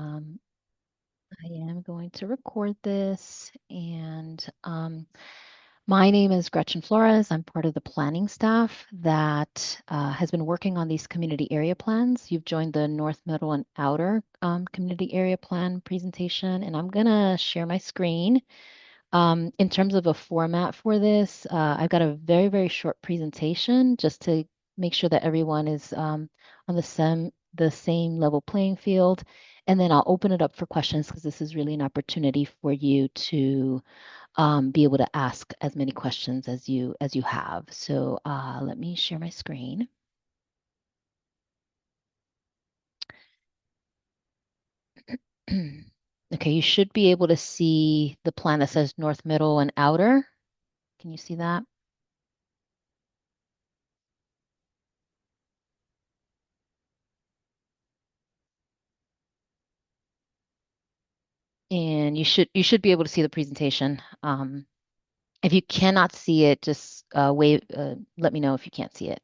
I am going to record this, and my name is Gretchen Flores. I'm part of the planning staff that has been working on these community area plans. You've joined the North, Middle, and Outer Community Area Plan presentation, and I'm going to share my screen. In terms of a format for this, I've got a very, very short presentation just to make sure that everyone is on the same level playing field. And then I'll open it up for questions because this is really an opportunity for you to be able to ask as many questions as you have. So let me share my screen. Okay, you should be able to see the plan that says North, Middle, and Outer. Can you see that? And you should be able to see the presentation. If you cannot see it, just let me know if you can't see it.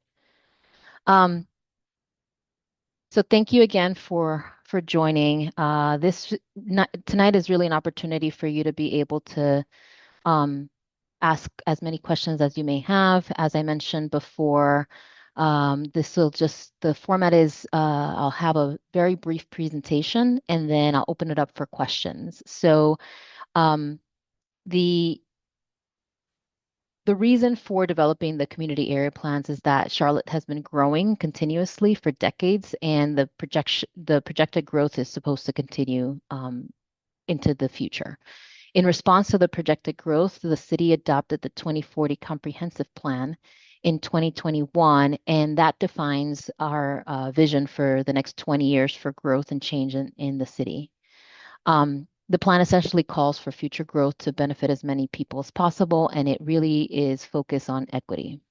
Um, so thank you again for joining. Tonight is really an opportunity for you to be able to um, ask as many questions as you may have. As I mentioned before, the format is I'll have a very brief presentation and then I'll open it up for questions. So um, the The reason for developing the community area plans is that Charlotte has been growing continuously for decades, and the projected growth is supposed to continue into the future. In response to the projected growth, the city adopted the 2040 Comprehensive Plan in 2021, and that defines our vision for the next 20 years for growth and change in the city. The plan essentially calls for future growth to benefit as many people as possible, and it really is focused on equity.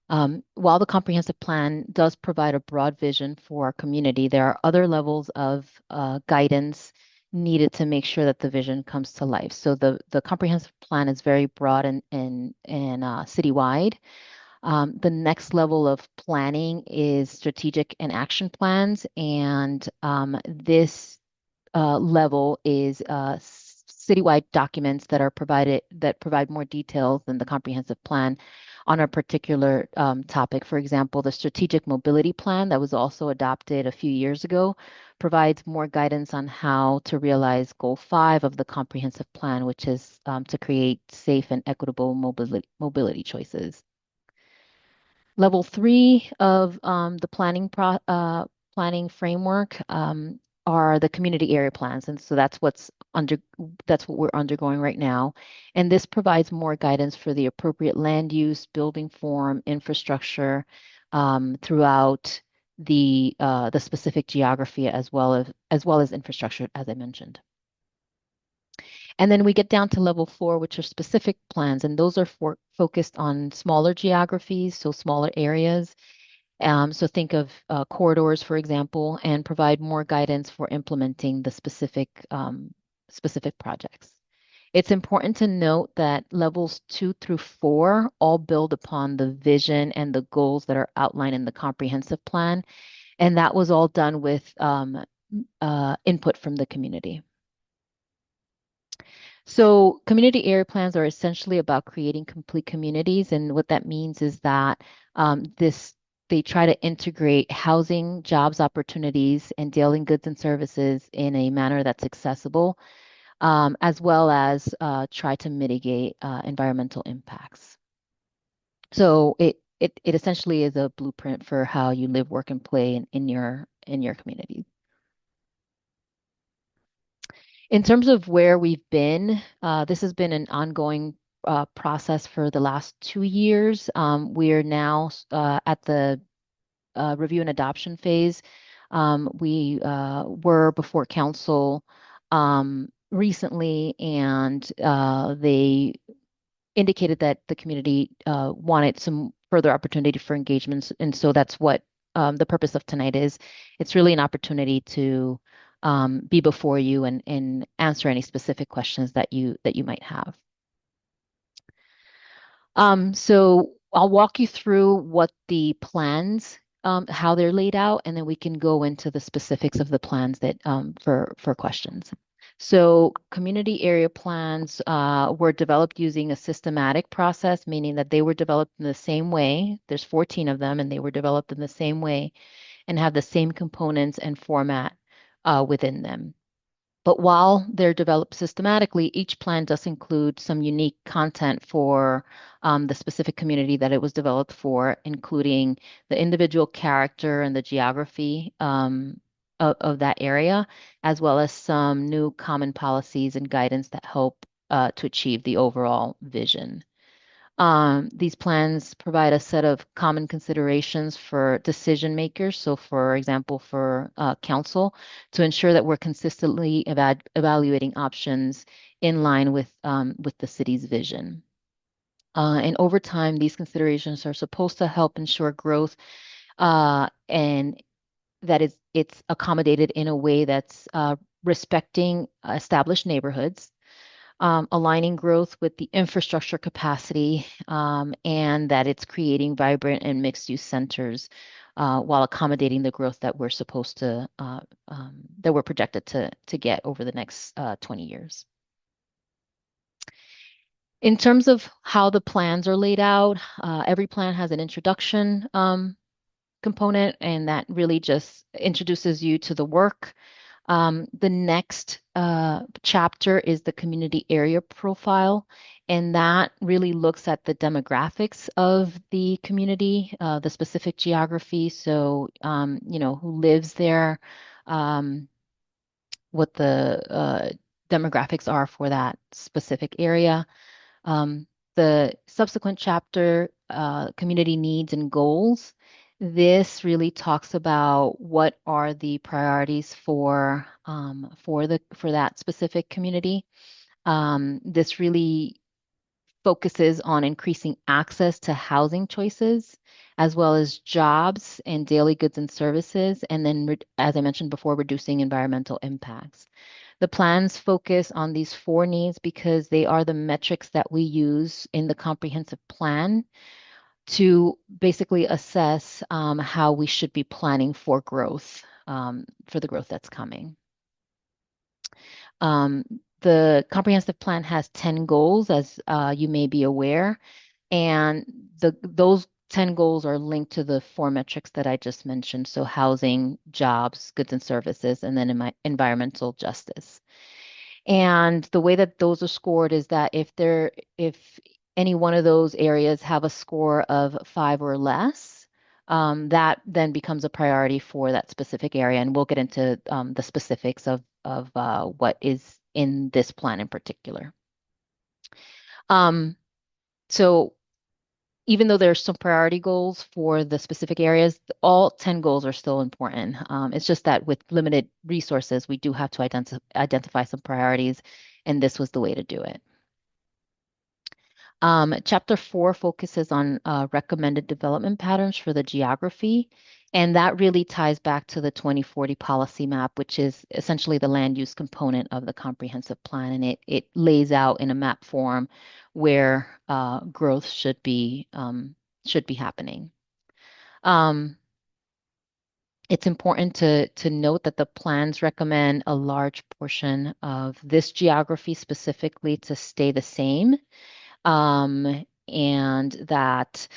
While the comprehensive plan does provide a broad vision for our community, there are other levels of guidance needed to make sure that the vision comes to life. So the comprehensive plan is very broad and citywide. The next level of planning is strategic and action plans, and this level is citywide documents that provide more details than the comprehensive plan on a particular topic. For example, the strategic mobility plan that was also adopted a few years ago provides more guidance on how to realize goal 5 of the comprehensive plan, which is to create safe and equitable mobility choices. Level 3 of the planning framework are the community area plans, and so that's what we're undergoing right now. And this provides more guidance for the appropriate land use, building form, infrastructure throughout the specific geography as well as infrastructure, as I mentioned. And then we get down to level 4, which are specific plans, and those are focused on smaller geographies, so smaller areas. So think of corridors, for example, and provide more guidance for implementing the specific projects. It's important to note that levels 2 through 4 all build upon the vision and the goals that are outlined in the comprehensive plan, and that was all done with input from the community. So community area plans are essentially about creating complete communities. And what that means is that they try to integrate housing, jobs opportunities, and daily goods and services in a manner that's accessible, as well as try to mitigate environmental impacts. So it essentially is a blueprint for how you live, work, and play in your community. In terms of where we've been, this has been an ongoing process for the last 2 years. We are now at the review and adoption phase. We were before council recently, and they indicated that the community wanted some further opportunity for engagements, and so that's what the purpose of tonight is. It's really an opportunity to be before you and answer any specific questions that you might have. So I'll walk you through what the plans how they're laid out, and then we can go into the specifics of the plans that for questions. So community area plans were developed using a systematic process, meaning that they were developed in the same way. There's 14 of them, and they were developed in the same way and have the same components and format within them. But while they're developed systematically, each plan does include some unique content for the specific community that it was developed for, including the individual character and the geography of that area, as well as some new common policies and guidance that help to achieve the overall vision. These plans provide a set of common considerations for decision makers. So, for example, for council, to ensure that we're consistently evaluating options in line with the city's vision. And over time, these considerations are supposed to help ensure growth and that it's accommodated in a way that's respecting established neighborhoods, aligning growth with the infrastructure capacity, and that it's creating vibrant and mixed-use centers while accommodating the growth that we're supposed to, that we're projected to get over the next 20 years. In terms of how the plans are laid out, every plan has an introduction component, and that really just introduces you to the work. The next chapter is the community area profile, and that really looks at the demographics of the community, the specific geography. So, who lives there, um, what the demographics are for that specific area. Um, the subsequent chapter, community needs and goals, this really talks about what are the priorities for that specific community. This really focuses on increasing access to housing choices, as well as jobs and daily goods and services, and then, as I mentioned before, reducing environmental impacts. The plans focus on these four needs because they are the metrics that we use in the comprehensive plan to basically assess how we should be planning for growth, for the growth that's coming. Um, the comprehensive plan has 10 goals, as you may be aware, and those 10 goals are linked to the four metrics that I just mentioned. So housing, jobs, goods and services, and then environmental justice. And the way that those are scored is that if any one of those areas have a score of 5 or less, that then becomes a priority for that specific area. And we'll get into the specifics of what is in this plan in particular. So even though there's some priority goals for the specific areas, all 10 goals are still important. It's just that with limited resources, we do have to identify some priorities, and this was the way to do it. Chapter 4 focuses on recommended development patterns for the geography, and that really ties back to the 2040 policy map, which is essentially the land use component of the comprehensive plan, and it lays out in a map form where growth should be happening. It's important to note that the plans recommend a large portion of this geography specifically to stay the same, and that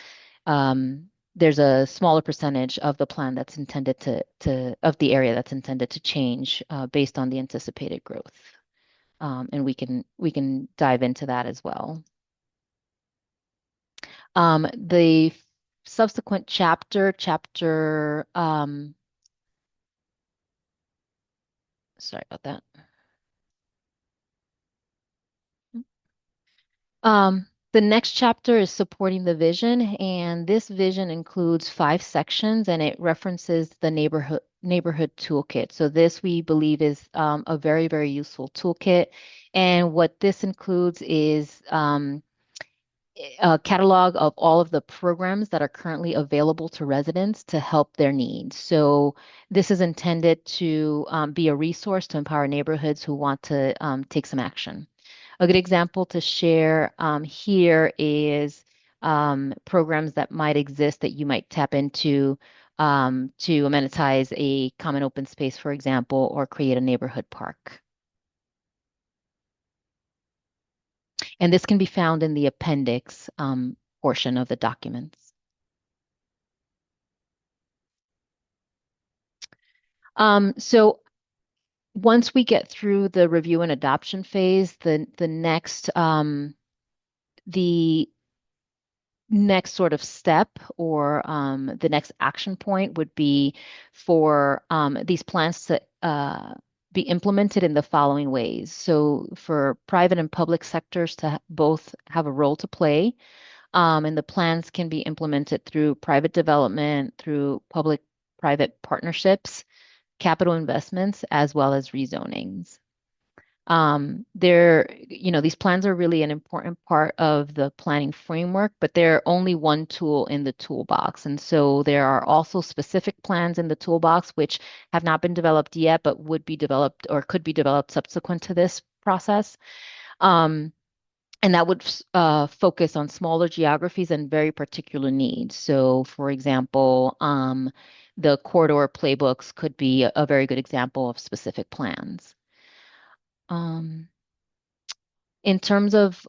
there's a smaller percentage of the plan that's intended of the area that's intended to change based on the anticipated growth. And we can dive into that as well. The subsequent chapter, sorry about that. The next chapter is supporting the vision, and this vision includes 5 sections, and it references the neighborhood toolkit. So this we believe is a very, very useful toolkit. And what this includes is a catalog of all of the programs that are currently available to residents to help their needs. So this is intended to be a resource to empower neighborhoods who want to take some action. A good example to share here is programs that might exist that you might tap into to amenitize a common open space, for example, or create a neighborhood park. And this can be found in the appendix portion of the documents. So once we get through the review and adoption phase, the next sort of step or the next action point would be for these plans to be implemented in the following ways. So for private and public sectors to both have a role to play, and the plans can be implemented through private development, through public-private partnerships, capital investments, as well as rezonings. These plans are really an important part of the planning framework, but they're only one tool in the toolbox. And so there are also specific plans in the toolbox which have not been developed yet, but would be developed or could be developed subsequent to this process. Um, and that would focus on smaller geographies and very particular needs. So, for example, the corridor playbooks could be a very good example of specific plans. Um, in terms of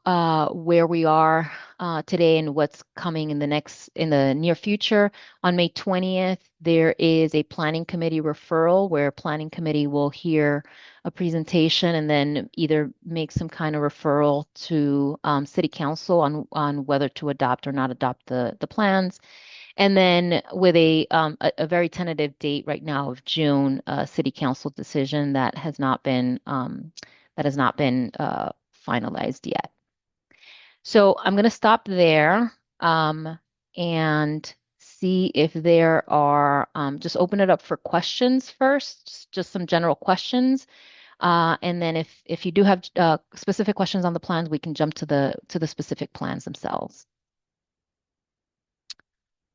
where we are today and what's coming in the near future, on May 20th, there is a planning committee referral where planning committee will hear a presentation and then either make some kind of referral to city council on whether to adopt or not adopt the plans. And then with a very tentative date right now of June, a city council decision that has not been finalized yet. So I'm going to stop there and see if there are, just open it up for questions first, just some general questions. And then if you do have specific questions on the plans, we can jump to the specific plans themselves.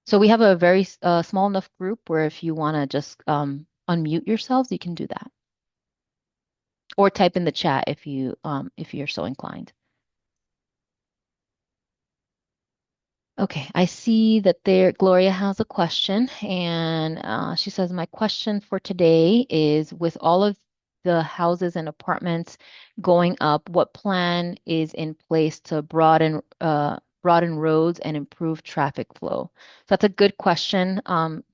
So we have a very small enough group where if you want to just unmute yourselves, you can do that. Or type in the chat if you're so inclined. Okay, I see that Gloria has a question, and she says, my question for today is, with all of the houses and apartments going up, what plan is in place to broaden roads and improve traffic flow? So that's a good question,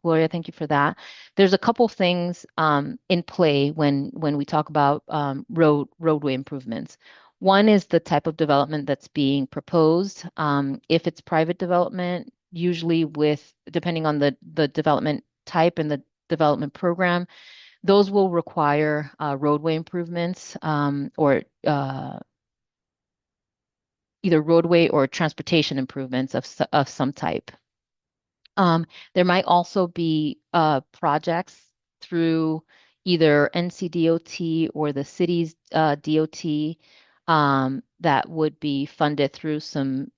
Gloria. Thank you for that. There's a couple things in play when we talk about roadway improvements. One is the type of development that's being proposed. If it's private development, usually depending on the development type and the development program, those will require roadway improvements or either roadway or transportation improvements of some type. There might also be projects through either NCDOT or the city's DOT that would be funded through some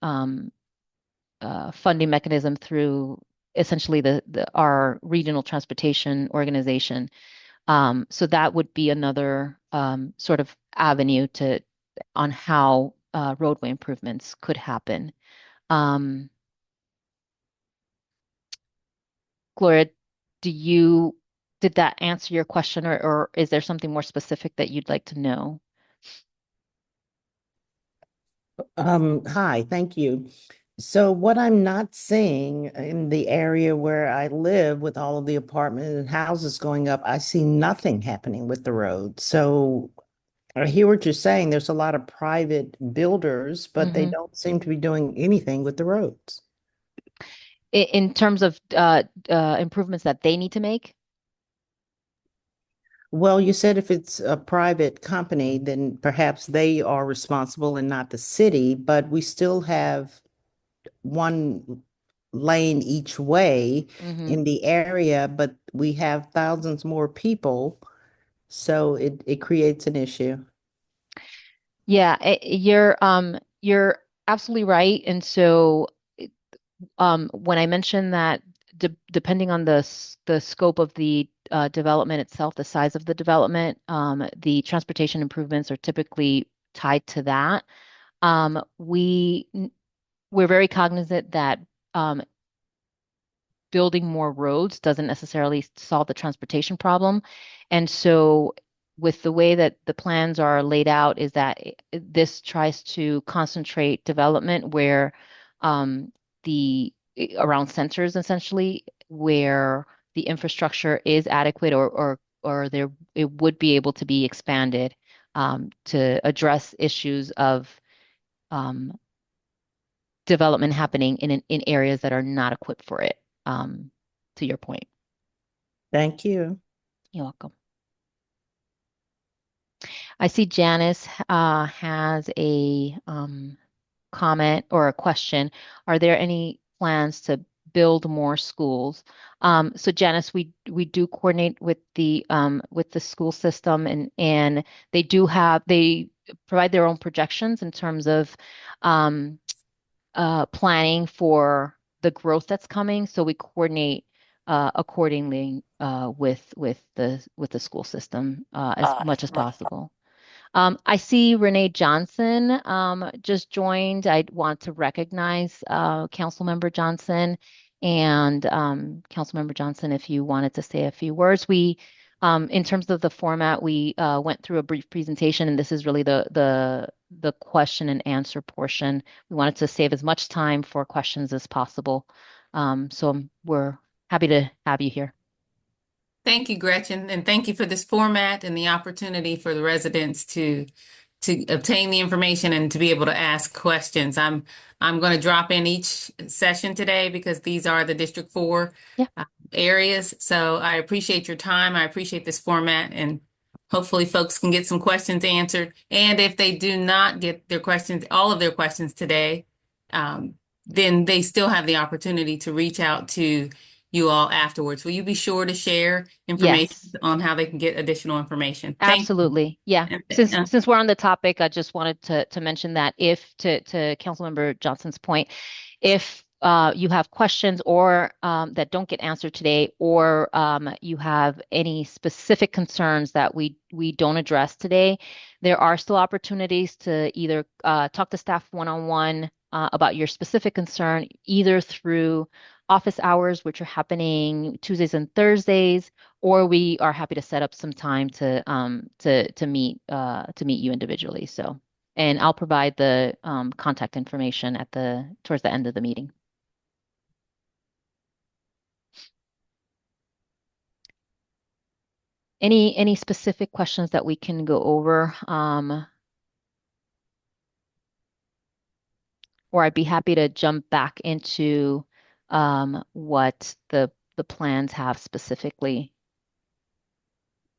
funding mechanism through essentially our regional transportation organization. So that would be another sort of avenue on how roadway improvements could happen. Gloria, did that answer your question, or is there something more specific that you'd like to know? Hi, thank you. So what I'm not seeing in the area where I live with all of the apartments and houses going up, I see nothing happening with the road. So I hear what you're saying. There's a lot of private builders, but they Mhm. don't seem to be doing anything with the roads. In terms of improvements that they need to make? Well, you said if it's a private company, then perhaps they are responsible and not the city, but we still have one lane each way Hmm. in the area, but we have thousands more people, so it creates an issue. Yeah, you're absolutely right. And so when I mentioned that depending on the scope of the development itself, the size of the development, the transportation improvements are typically tied to that. Um, we we're very cognizant that um, building more roads doesn't necessarily solve the transportation problem. And so with the way that the plans are laid out is that this tries to concentrate development where um, around sensors essentially where the infrastructure is adequate or there it would be able to be expanded to address issues of um, development happening in areas that are not equipped for it. Um, to your point. Thank you. You're welcome. I see Janice has a comment or a question. Are there any plans to build more schools? So Janice, we do coordinate with the school system and they provide their own projections in terms of um, planning for the growth that's coming. So we coordinate accordingly with the school system as much as possible. I see Renee Johnson just joined. I want to recognize Councilmember Johnson and Councilmember Johnson, if you wanted to say a few words. In terms of the format, we went through a brief presentation, and this is really the question and answer portion. We wanted to save as much time for questions as possible. So we're happy to have you here. Thank you, Gretchen, and thank you for this format and the opportunity for the residents to obtain the information and to be able to ask questions. I'm going to drop in each session today because these are the District 4 Yeah. areas. So I appreciate your time. I appreciate this format, and hopefully folks can get some questions answered. And if they do not get their questions, all of their questions today, um, then they still have the opportunity to reach out to you all afterwards. Will you be sure to share information Yes. on how they can get additional information? Thank you. Absolutely. Yeah. And, Since we're on the topic, I just wanted to mention that if to Councilmember Johnson's point, if you have questions or that don't get answered today, or you have any specific concerns that we don't address today, there are still opportunities to either talk to staff one-on-one about your specific concern, either through office hours, which are happening Tuesdays and Thursdays, or we are happy to set up some time to meet you individually. So, and I'll provide the contact information at the towards the end of the meeting. Any specific questions that we can go over? Or I'd be happy to jump back into what the plans have specifically.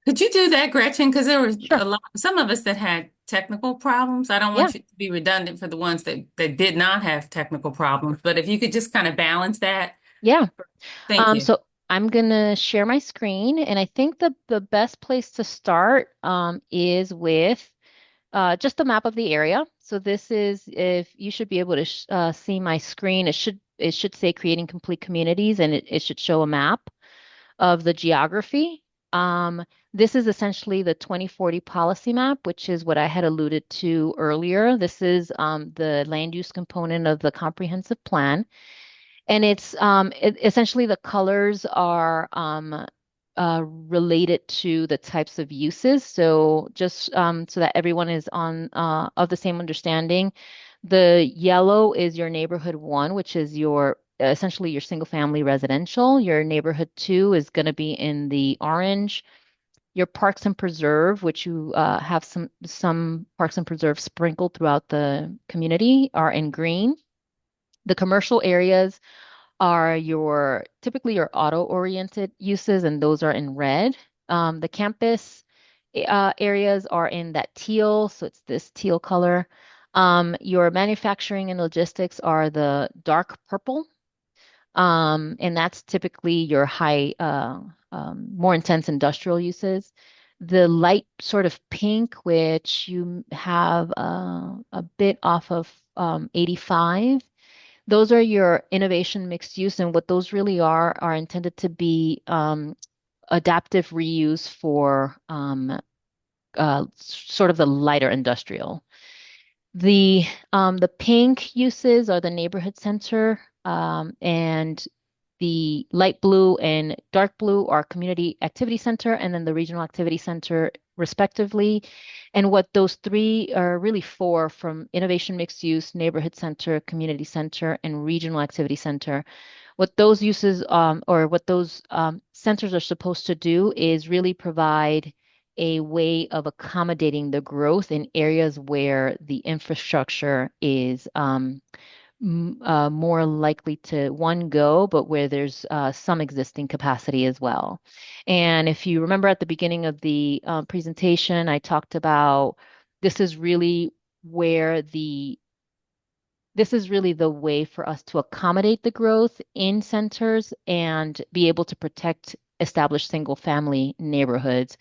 could you do that, Gretchen? Because there was Sure. some of us that had technical problems. I don't Yeah. want you to be redundant for the ones that did not have technical problems, but if you could just kind of balance that, Yeah. thank you. So I'm gonna share my screen, and I think the best place to start is with just a map of the area. So this is if you should be able to see my screen. It should say creating complete communities, and it should show a map of the geography. This is essentially the 2040 policy map, which is what I had alluded to earlier. This is the land use component of the comprehensive plan. And essentially the colors are related to the types of uses. So just so that everyone is on of the same understanding, the yellow is your neighborhood one, which is your essentially your single family residential. Your neighborhood two is going to be in the orange. Your parks and preserve, which you have some parks and preserve sprinkled throughout the community, are in green. The commercial areas are your typically your auto-oriented uses, and those are in red. The campus areas are in that teal, so it's this teal color. Your manufacturing and logistics are the dark purple, and that's typically your more intense industrial uses. The light sort of pink, which you have a bit off of 85, those are your innovation mixed use, and what those really are intended to be adaptive reuse for sort of the lighter industrial. The pink uses are the neighborhood center, and The light blue and dark blue are community activity center and then the regional activity center respectively. And what those three are really for, from innovation mixed use, neighborhood center, community center, and regional activity center, what those uses or what those centers are supposed to do is really provide a way of accommodating the growth in areas where the infrastructure is more likely to one go, but where there's some existing capacity as well. And if you remember at the beginning of the presentation, I talked about this is really where this is really the way for us to accommodate the growth in centers and be able to protect established single family neighborhoods.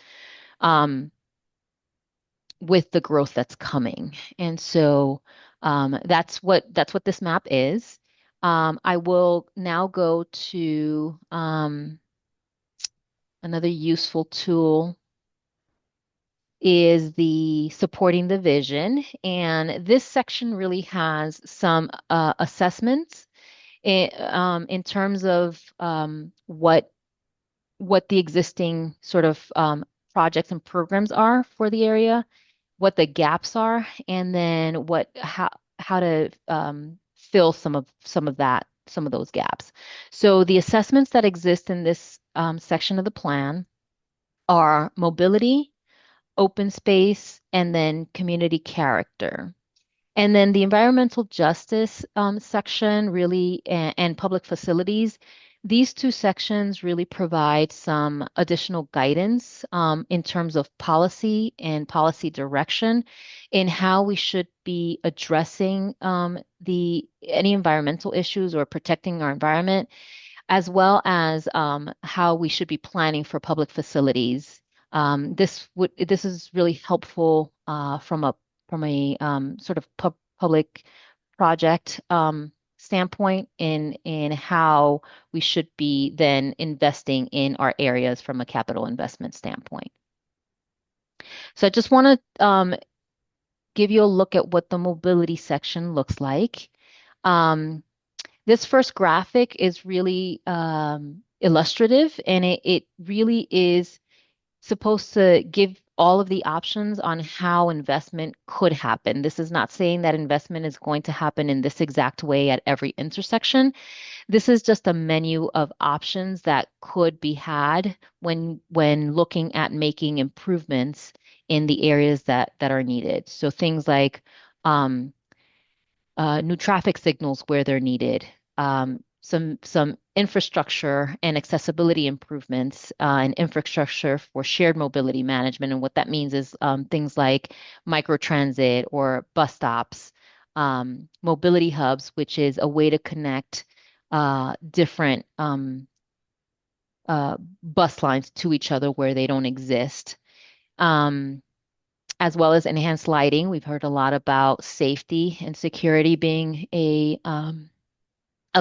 With the growth that's coming. And so that's what this map is. I will now go to another useful tool is the supporting the vision. And this section really has some assessments in terms of what the existing sort of projects and programs are for the area, what the gaps are, and then how to fill some of those gaps. So the assessments that exist in this section of the plan are mobility, open space, and then community character. And then the environmental justice section really and public facilities, these two sections really provide some additional guidance in terms of policy and policy direction in how we should be addressing the any environmental issues or protecting our environment, as well as how we should be planning for public facilities. This is really helpful from a sort of public project standpoint in how we should be then investing in our areas from a capital investment standpoint. So I just want to give you a look at what the mobility section looks like. This first graphic is really illustrative, and it really is supposed to give all of the options on how investment could happen. This is not saying that investment is going to happen in this exact way at every intersection. This is just a menu of options that could be had when looking at making improvements in the areas that are needed. So things like new traffic signals where they're needed, some infrastructure and accessibility improvements and infrastructure for shared mobility management. And what that means is things like microtransit or bus stops, mobility hubs, which is a way to connect different bus lines to each other where they don't exist. As well as enhanced lighting. We've heard a lot about safety and security being a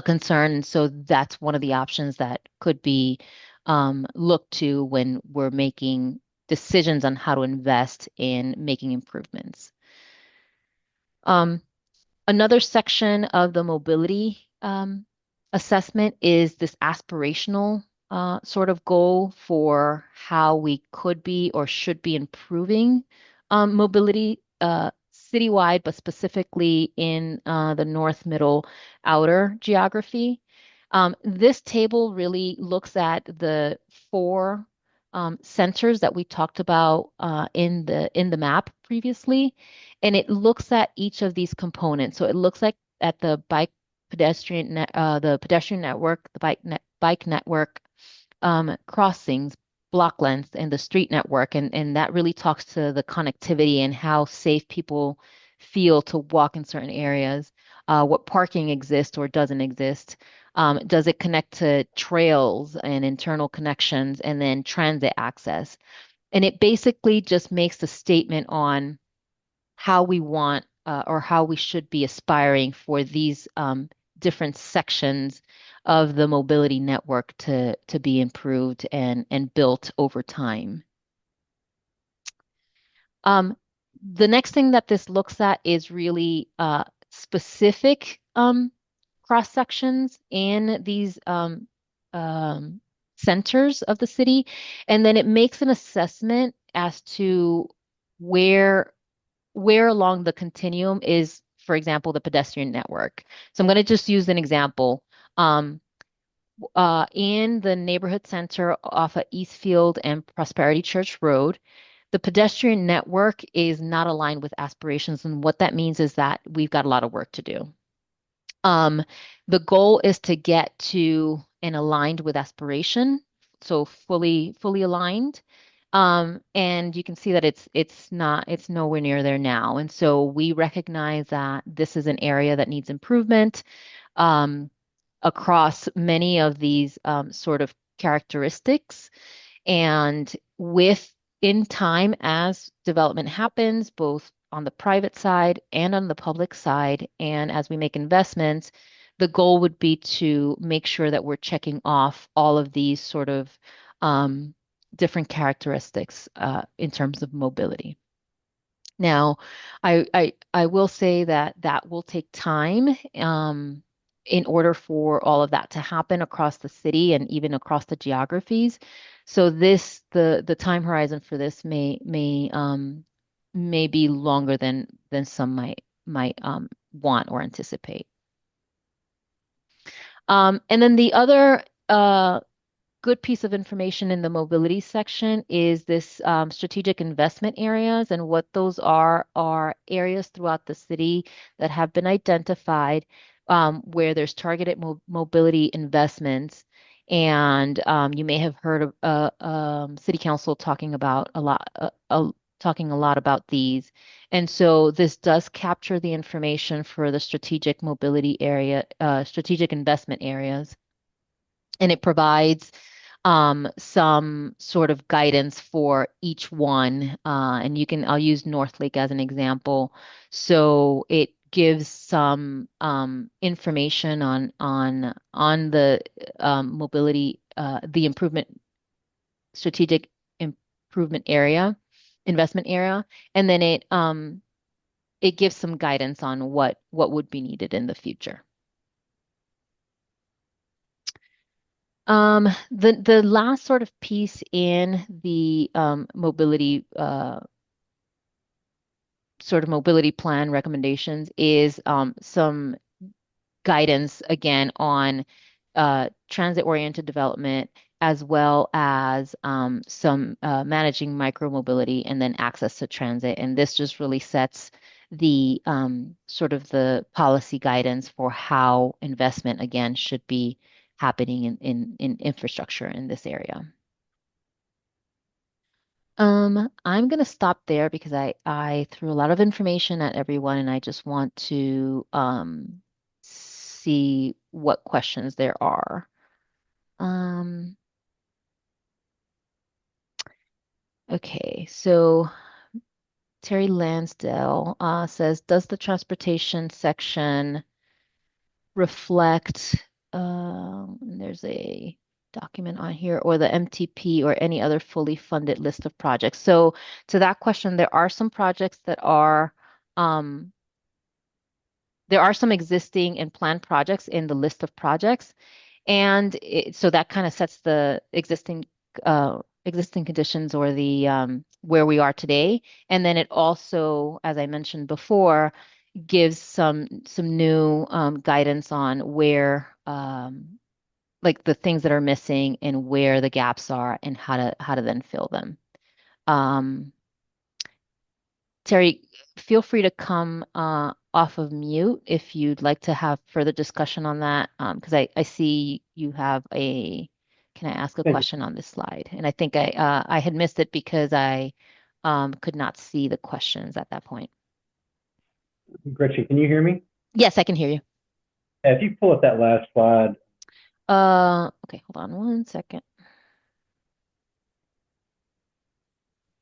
concern. And so that's one of the options that could be looked to when we're making decisions on how to invest in making improvements. Another section of the mobility assessment is this aspirational sort of goal for how we could be or should be improving mobility citywide, but specifically in the north, middle, outer geography. This table really looks at the four centers that we talked about in the map previously, and it looks at each of these components. So it looks like at the pedestrian network, the bike network, crossings, block length, and the street network, and that really talks to the connectivity and how safe people feel to walk in certain areas. What parking exists or doesn't exist. Does it connect to trails and internal connections and then transit access? And it basically just makes a statement on how we want or how we should be aspiring for these different sections of the mobility network to be improved and built over time. The next thing that this looks at is really specific cross sections in these centers of the city, and then it makes an assessment as to where where along the continuum is, for example, the pedestrian network. So I'm going to just use an example. Um, in the neighborhood center off of Eastfield and Prosperity Church Road, the pedestrian network is not aligned with aspirations. And what that means is that we've got a lot of work to do. Um, the goal is to get to and aligned with aspiration, so fully aligned. And you can see that it's nowhere near there now. And so we recognize that this is an area that needs improvement um, across many of these sort of characteristics. And with in time, as development happens, both on the private side and on the public side, and as we make investments, the goal would be to make sure that we're checking off all of these sort of different characteristics in terms of mobility. Now, I will say that that will take time in order for all of that to happen across the city and even across the geographies. So the time horizon for this may be longer than some might want or anticipate. And then the other good piece of information in the mobility section is this strategic investment areas, and what those are areas throughout the city that have been identified where there's targeted mobility investments. And you may have heard of City Council talking about talking a lot about these. And so this does capture the information for the strategic mobility area, strategic investment areas, and it provides some sort of guidance for each one. And I'll use Northlake as an example. So it gives some information on the mobility, the strategic improvement area, investment area, and then it gives some guidance on what would be needed in the future. The last sort of piece in the mobility sort of mobility plan recommendations is some guidance again on transit-oriented development, as well as some managing micromobility and then access to transit. And this just really sets the sort of the policy guidance for how investment again should be happening in infrastructure in this area. I'm going to stop there because I threw a lot of information at everyone, and I just want to see what questions there are. Okay, so Terry Lansdale says, does the transportation section reflect, there's a document on here, or the MTP or any other fully funded list of projects? So to that question, there are some projects that there are some existing and planned projects in the list of projects. And so that kind of sets the existing conditions, or the where we are today. And then it also, as I mentioned before, gives some new guidance on where like the things that are missing and where the gaps are and how to then fill them. Terry, feel free to come off of mute if you'd like to have further discussion on that, because I see you have can I ask a question on this slide? And I think I had missed it because I could not see the questions at that point. Gretchen, can you hear me? Yes, I can hear you. If you pull up that last slide. Okay, hold on one second.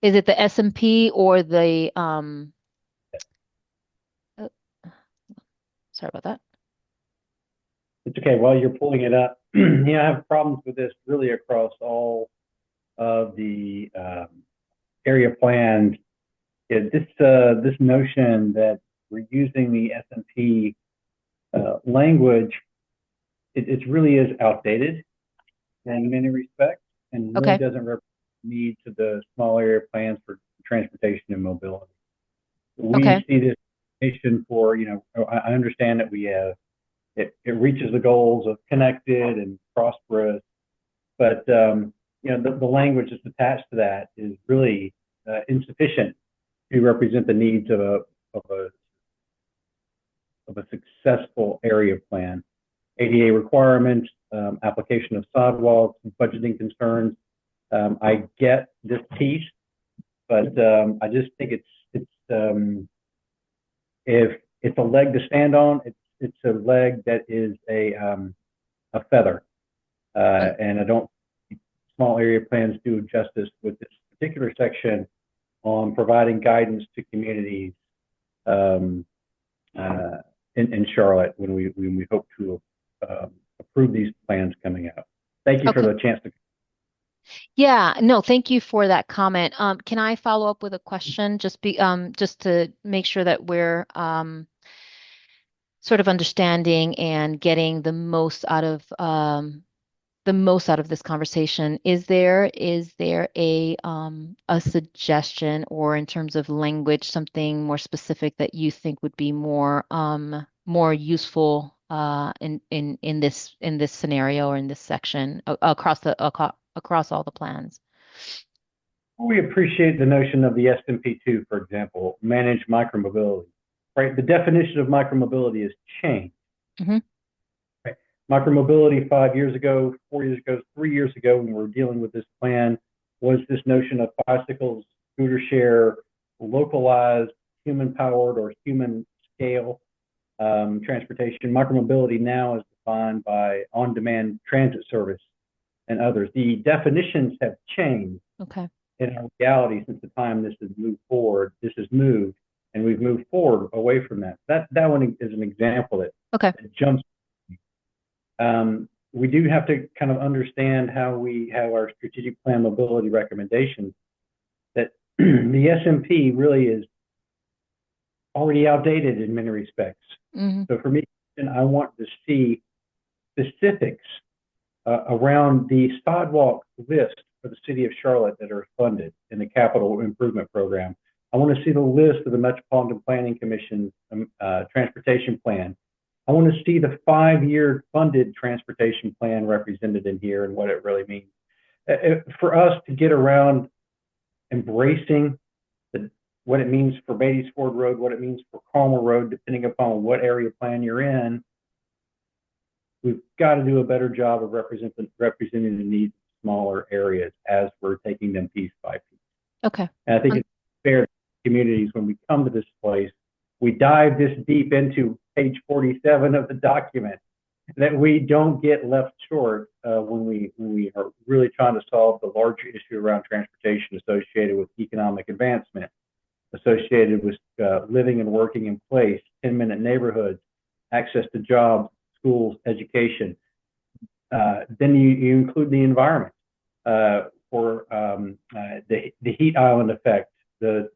Is it the S&P or the sorry about that. It's okay. While you're pulling it up, I have problems with this really across all of the area plans. This notion that we're using the S&P language, it really is outdated. in many respects, and really Okay. doesn't represent the needs of the small area plans for transportation and mobility. Okay. We see this for, I understand that we have, it reaches the goals of connected and prosperous, but the language that's attached to that is really insufficient to represent the needs of a successful area plan. ADA requirements, application of sidewalks, budgeting concerns. I get this piece, but I just think if it's a leg to stand on, it's a leg that is a feather, and I don't think small area plans do justice with this particular section on providing guidance to communities in Charlotte when we hope to approve these plans coming out. Thank you for Okay. the chance to. Yeah, no, thank you for that comment. Can I follow up with a question just to make sure that we're sort of understanding and getting the most out of this conversation? Is there a suggestion, or in terms of language, something more specific that you think would be more useful in this scenario or in this section across all the plans? We appreciate the notion of the SMP2, for example, manage micromobility. Right, the definition of micromobility has changed. Mhm. Right? Micromobility 5 years ago, 4 years ago, 3 years ago, when we were dealing with this plan, was this notion of bicycles, scooter share, localized, human-powered or human-scale transportation. Micromobility now is defined by on-demand transit service and others. The definitions have changed Okay. in our reality since the time this has moved forward. This has moved, and we've moved forward away from that. That one is an example Okay. that jumps. We do have to kind of understand how we have our strategic plan mobility recommendations, that the SMP really is already outdated in many respects. Hmm. So for me, I want to see specifics around the sidewalk list for the city of Charlotte that are funded in the capital improvement program. I want to see the list of the Metropolitan Planning Commission transportation plan. I want to see the 5-year funded transportation plan represented in here and what it really means. For us to get around embracing what it means for Beatties Ford Road, what it means for Calmer Road, depending upon what area plan you're in, we've got to do a better job of representing the needs of smaller areas as we're taking them piece by piece. Okay. And I think it's fair to communities when we come to this place, we dive this deep into page 47 of the document, that we don't get left short when we are really trying to solve the larger issue around transportation associated with economic advancement, associated with living and working in place, 10-minute neighborhoods, access to jobs, schools, education. Then you include the environment for the heat island effect, the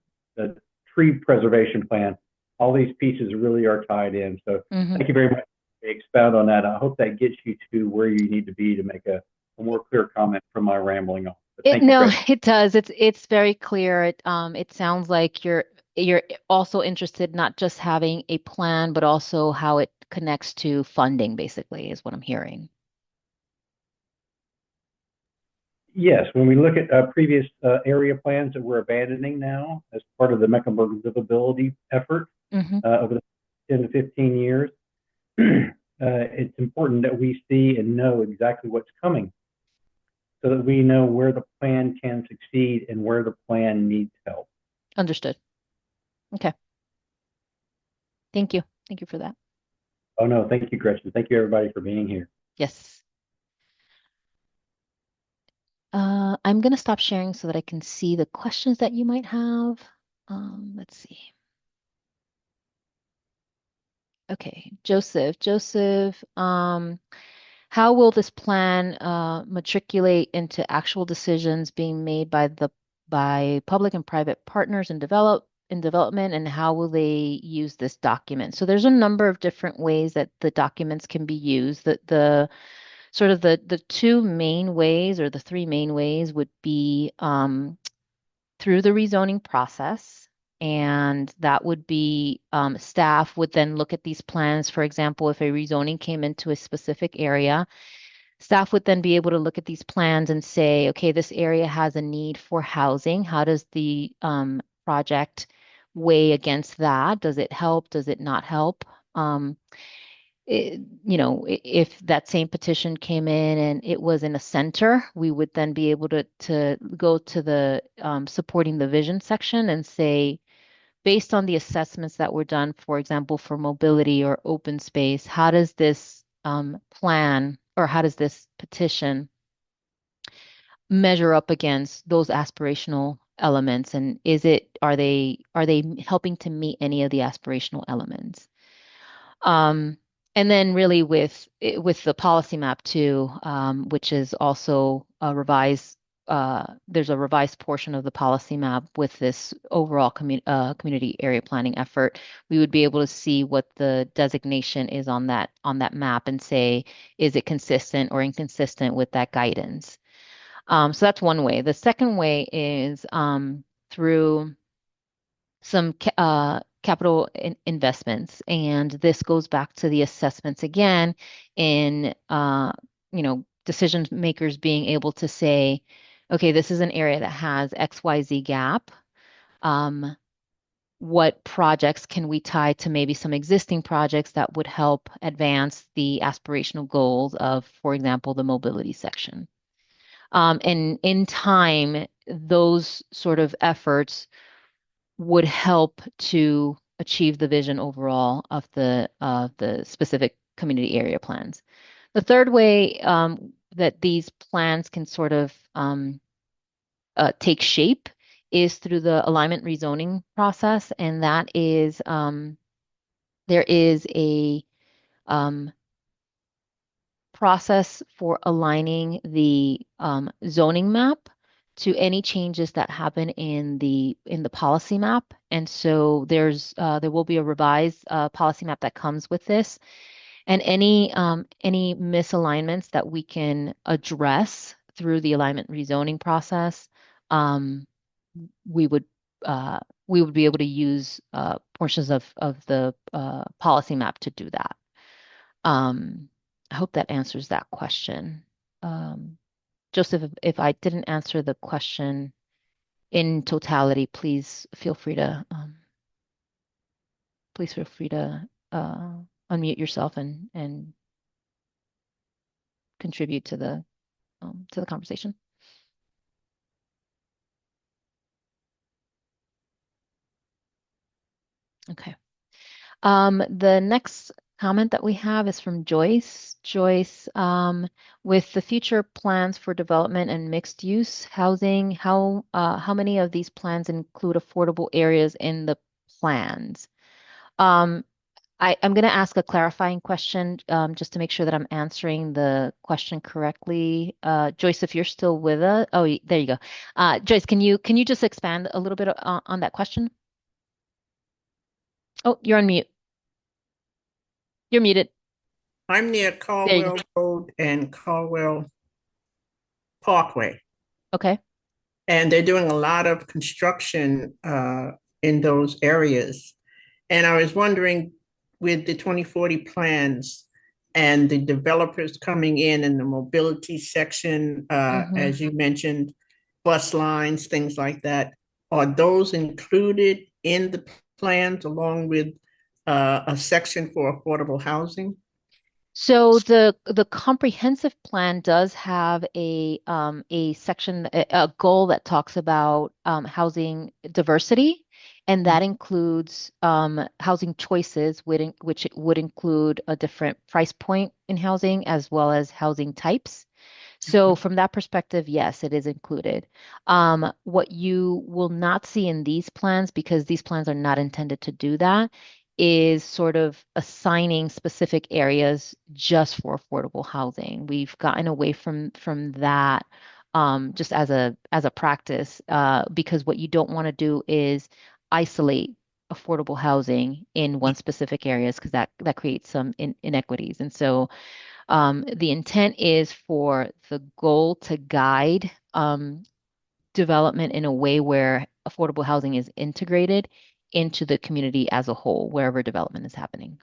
tree preservation plan. All these pieces really are tied in. So thank you very much for expound on that. I hope that gets you to where you need to be to make a more clear comment from my rambling on. Thank you, Chris. It does. It's very clear. It sounds like you're also interested not just having a plan, but also how it connects to funding, basically, is what I'm hearing. Yes, when we look at previous area plans that we're abandoning now as part of the Mecklenburg livability effort over the 10 to 15 years, it's important that we see and know exactly what's coming so that we know where the plan can succeed and where the plan needs help. Understood. Okay. Thank you. Thank you for that. Oh, no, thank you, Gretchen. Thank you, everybody, for being here. Yes. I'm going to stop sharing so that I can see the questions that you might have. Let's see. Okay, Joseph, how will this plan matriculate into actual decisions being made by public and private partners in development, and how will they use this document? So there's a number of different ways that the documents can be used. The sort of the two main ways or the three main ways would be through the rezoning process. And that would be staff would then look at these plans. For example, if a rezoning came into a specific area, staff would then be able to look at these plans and say, okay, this area has a need for housing. How does the project weigh against that? Does it help? Does it not help? If that same petition came in and it was in a center, we would then be able to go to the supporting the vision section and say, based on the assessments that were done, for example, for mobility or open space, how does this plan or how does this petition measure up against those aspirational elements? And are they helping to meet any of the aspirational elements? Um, and then really with the policy map too, which is also a revised, there's a revised portion of the policy map with this overall community area planning effort. We would be able to see what the designation is on that map and say, is it consistent or inconsistent with that guidance? So that's one way. The second way is through some capital investments. And this goes back to the assessments again in, decision makers being able to say, okay, this is an area that has XYZ gap. What projects can we tie to maybe some existing projects that would help advance the aspirational goals of, for example, the mobility section? And in time, those sort of efforts would help to achieve the vision overall of the specific community area plans. The third way that these plans can sort of take shape is through the alignment rezoning process, and that is there is a process for aligning the zoning map to any changes that happen in the policy map. And so there will be a revised policy map that comes with this, and any misalignments that we can address through the alignment rezoning process, um, we would we would be able to use portions of the policy map to do that. Um, I hope that answers that question. Um, Joseph, if I didn't answer the question in totality, please feel free to unmute yourself and contribute to the conversation. Okay. The next comment that we have is from Joyce. Joyce, with the future plans for development and mixed use housing, how many of these plans include affordable areas in the plans? I'm going to ask a clarifying question just to make sure that I'm answering the question correctly. Joyce, if you're still with us, there you go. Joyce, can you just expand a little bit on that question? Oh, you're on mute. You're muted. I'm near There you Caldwell go. Road and Caldwell Parkway, Okay. and they're doing a lot of construction in those areas. And I was wondering, with the 2040 plans and the developers coming in the mobility section, Mm-hmm. as you mentioned, bus lines, things like that, are those included in the plans along with a section for affordable housing? So the comprehensive plan does have a section, a goal that talks about housing diversity, and that includes housing choices, which it would include a different price point in housing as well as housing types. So from that perspective, yes, it is included. What you will not see in these plans, because these plans are not intended to do that, is sort of assigning specific areas just for affordable housing. We've gotten away from that just as a practice because what you don't want to do is isolate affordable housing in one specific areas because that creates some inequities. And so The intent is for the goal to guide development in a way where affordable housing is integrated into the community as a whole, wherever development is happening.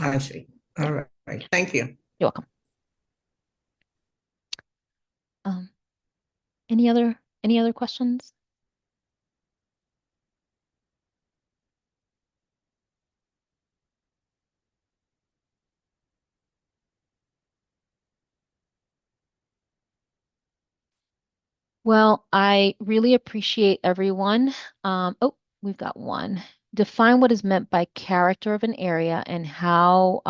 I see. All right. Thank you. You're welcome. Any other questions? Well, I really appreciate everyone. Oh, we've got one. Define what is meant by character of an area and how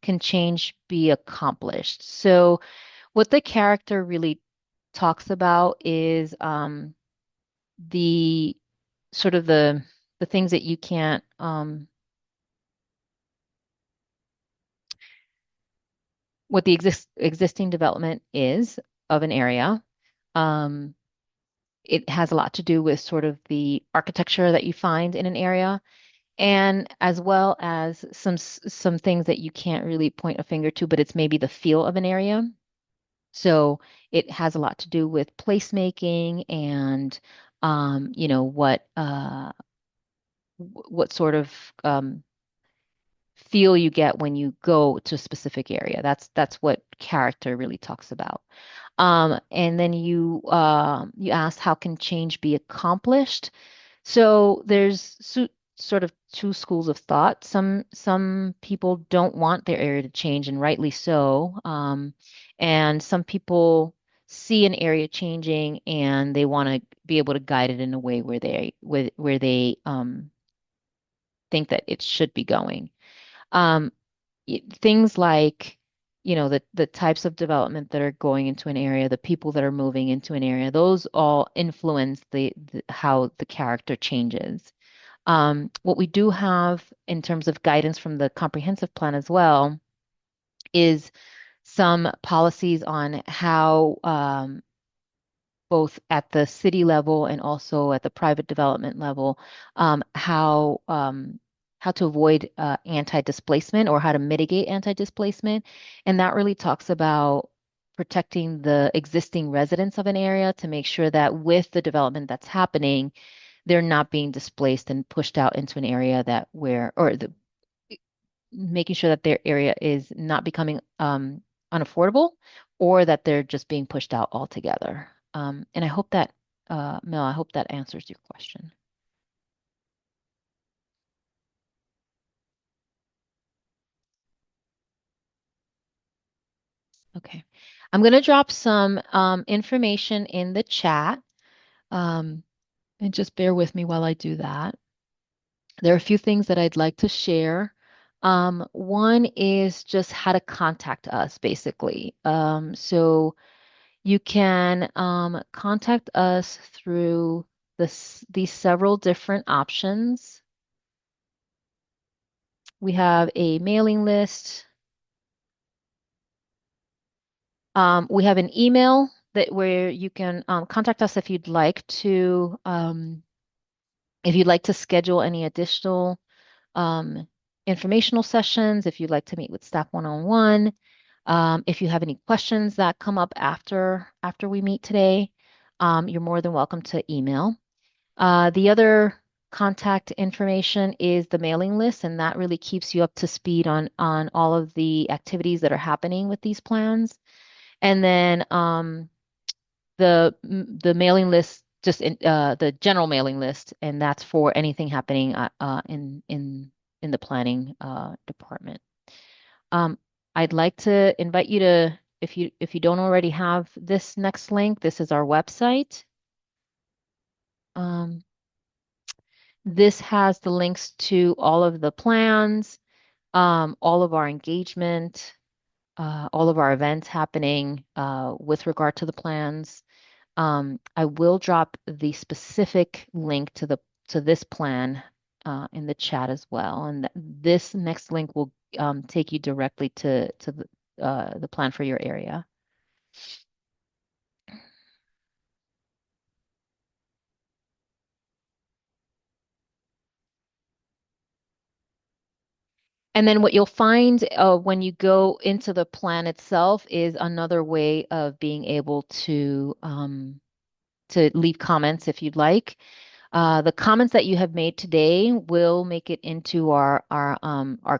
can change be accomplished. So, what the character really talks about is the sort of the things that you can't what the existing development is of an area. Um, it has a lot to do with sort of the architecture that you find in an area, and as well as some things that you can't really point a finger to, but it's maybe the feel of an area. So it has a lot to do with placemaking and what sort of feel you get when you go to a specific area. That's what character really talks about. And then you asked how can change be accomplished. So there's sort of two schools of thought. Some people don't want their area to change, and rightly so. And some people see an area changing, and they want to be able to guide it in a way where they think that it should be going. Um, Things like, the types of development that are going into an area, the people that are moving into an area, those all influence how the character changes. What we do have in terms of guidance from the comprehensive plan as well is some policies on how both at the city level and also at the private development level, how to avoid anti-displacement or how to mitigate anti-displacement. And that really talks about protecting the existing residents of an area to make sure that with the development that's happening, they're not being displaced and pushed out into an area making sure that their area is not becoming unaffordable or that they're just being pushed out altogether. And I hope that, Mel, I hope that answers your question. Okay. I'm going to drop some information in the chat. And just bear with me while I do that. There are a few things that I'd like to share. One is just how to contact us, basically. So you can contact us through these several different options. We have a mailing list. We have an email where you can contact us if you'd like to schedule any additional informational sessions, if you'd like to meet with staff one-on-one, if you have any questions that come up after we meet today, you're more than welcome to email. The other contact information is the mailing list, and that really keeps you up to speed on all of the activities that are happening with these plans. And then the mailing list, just the general mailing list, and that's for anything happening in the planning department. I'd like to invite you to, if you don't already have this next link, this is our website. This has the links to all of the plans, all of our engagement, all of our events happening with regard to the plans. I will drop the specific link to this plan in the chat as well, and this next link will take you directly to the plan for your area. And then what you'll find when you go into the plan itself is another way of being able to leave comments if you'd like. The comments that you have made today will make it into our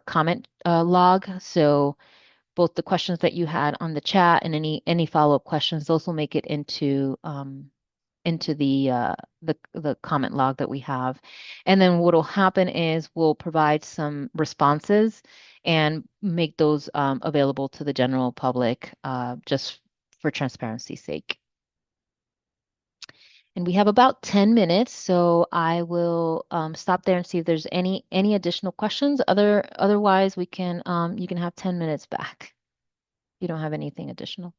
comment log. So both the questions that you had on the chat and any follow-up questions, those will make it into the comment log that we have. And then what will happen is we'll provide some responses and make those available to the general public just for transparency's sake. And we have about 10 minutes, so I will stop there and see if there's any additional questions. Otherwise, we can you can have 10 minutes back if you don't have anything additional.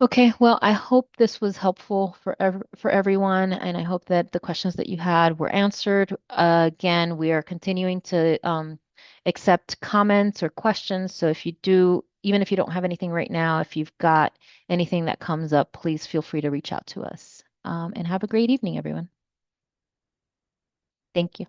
Okay, well, I hope this was helpful for everyone, and I hope that the questions that you had were answered. Again, we are continuing to accept comments or questions. So if you do, even if you don't have anything right now, if you've got anything that comes up, please feel free to reach out to us. And have a great evening, everyone. Thank you.